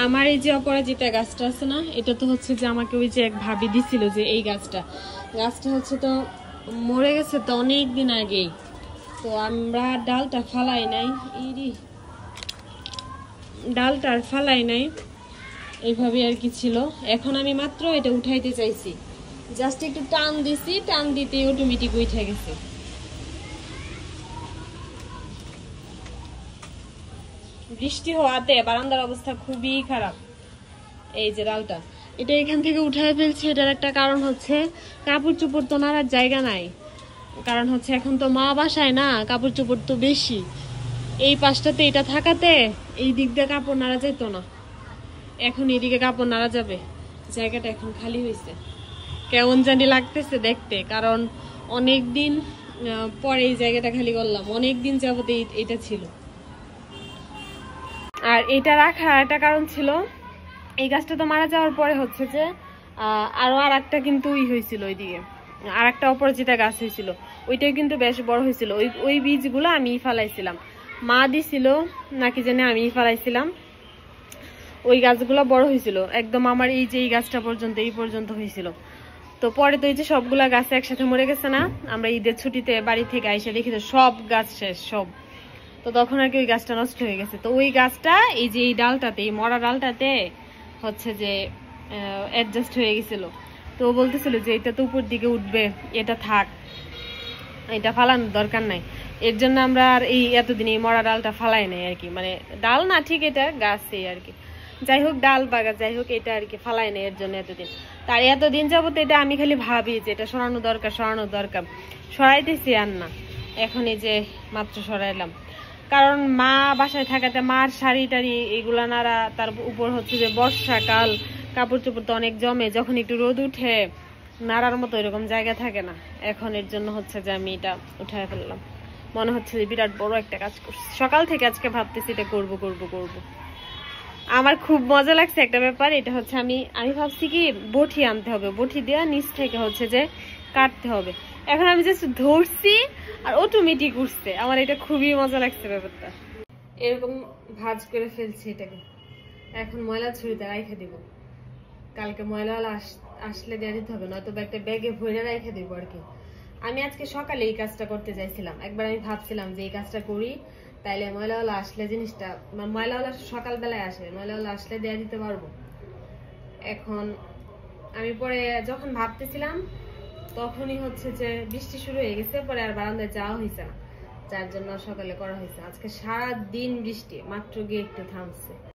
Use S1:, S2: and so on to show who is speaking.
S1: আমার এই যে অপরাজিতা গাছটা আছে না, এটা তো হচ্ছে যে আমাকে ওই যে এক ভাবি দিছিল যে এই গাছটা হচ্ছে তো মরে গেছে তো অনেক দিন আগেই। তো আমরা ডালটা ফালাই নাই, ডালটা আর ফালাই নাই, এইভাবে আর কি ছিল। এখন আমি মাত্র এটা উঠাইতে চাইছি, জাস্ট একটু টান দিছি, টান দিতে অটোমেটিক উঠে গেছে। বৃষ্টি হওয়াতে বারান্দার অবস্থা খুবই খারাপ। এই যে ডালটা এটা এখান থেকে উঠায় ফেলছে, এটার একটা কারণ হচ্ছে কাপড় চোপড় তো নাড়ার জায়গা নাই। কারণ হচ্ছে এখন তো মা বাসায় না, কাপড় চোপড় তো বেশি, এই পাশটাতে এটা থাকাতে এই দিক দিয়ে কাপড় নাড়া যেত না, এখন এদিকে কাপড় নাড়া যাবে। জায়গাটা এখন খালি হয়েছে, কেমন জানি লাগতেছে দেখতে, কারণ অনেক দিন পরে এই জায়গাটা খালি করলাম, অনেক দিন যাবত এটা ছিল। আর এটা রাখার একটা কারণ ছিল, এই গাছটা তো মারা যাওয়ার পরে হচ্ছে যে আরো আর একটা কিন্তু হয়েছিল, ওইদিকে আর একটা অপরাজিতা গাছ হয়েছিল, ওইটাও কিন্তু বেশ বড় হয়েছিল। ওই বীজগুলো আমি ফালাইছিলাম, মা দিছিল নাকি জানি আমি ফালাইছিলাম। ওই গাছগুলো বড় হয়েছিল একদম, আমার এই যে এই গাছটা পর্যন্ত এই পর্যন্ত হয়েছিল। তো পরে তো এই যে সবগুলা গাছ একসাথে মরে গেছে না, আমরা ঈদের ছুটিতে বাড়ি থেকে আইসা দেখি তো সব গাছ শেষ সব। তো তখন আর কি ওই গাছটা নষ্ট হয়ে গেছে। তো ওই গাছটা এই যে এই ডালটাতে, এই মরা ডালটাতে হচ্ছে যে অ্যাডজাস্ট হয়ে গেছিল। তো ও বলতেছিল যে এটা তো উপর দিকে উঠবে, এটা থাক, এটা ফালানোর দরকার নাই। এর জন্য আমরা আর এই এতদিন এই মরা ডালটা ফালাই নাই আর কি, মানে ডাল না ঠিক এটা গাছই আর কি, যাই হোক ডাল বা গাছ যাই হোক, এটা আর কি ফালাই নাই এর জন্য এতদিন। তার এতদিন যাবত এটা আমি খালি ভাবি যে এটা সরানো দরকার, সরাইতেছি আর না। এখন এই যে মাত্র সরাইলাম, কারণ মা বাসায় থাকাতে মার শাড়ি টাড়ি এগুলা নাড়া, তার উপর হচ্ছে যে বর্ষাকাল, কাপড় চোপড় তো অনেক জমে, যখন একটু রোদ উঠে নাড়ার মতো এরকম জায়গা থাকে না। এখন এর জন্য হচ্ছে যে আমি এটা উঠায় ফেললাম, মনে হচ্ছে যে বিরাট বড় একটা কাজ করছি। সকাল থেকে আজকে ভাবতেছি এটা করব। আমার খুব মজা লাগছে একটা ব্যাপার, এটা হচ্ছে আমি ভাবছি কি বটি আনতে হবে, বটি দেওয়া নিচ থেকে হচ্ছে যে কাটতে হবে। এখন আমি জাস্ট ধরছি আর অটোমেটিক উঠছে, আমার এটা খুবই মজা লাগছে ব্যাপারটা। এরকম ভাঁজ করে ফেলছি এটাকে, এখন ময়লা ছুরিতে রাইখে দিব, কালকে ময়লাওয়ালা আসলে দিয়ে দিতে হবে, নয়তো একটা ব্যাগে ভরে রাইখে দিব আর কি। আমি আজকে সকালে এই কাজটা করতে চাইছিলাম, একবার আমি ভাবছিলাম যে এই কাজটা করি, তাইলে ময়লাওয়ালা আসলে জিনিসটা, ময়লাওয়ালা সকালবেলায় আসে, ময়লাওয়ালা আসলে দিয়ে দিতে পারবো। এখন আমি পরে যখন ভাবতেছিলাম তখনই হচ্ছে যে বৃষ্টি শুরু হয়ে গেছে, পরে আর বারান্দায় যাওয়া হয়েছে না, যার জন্য সকালে করা হয়েছে। আজকে সারা দিন বৃষ্টি, মাত্র গিয়ে একটু থামছে।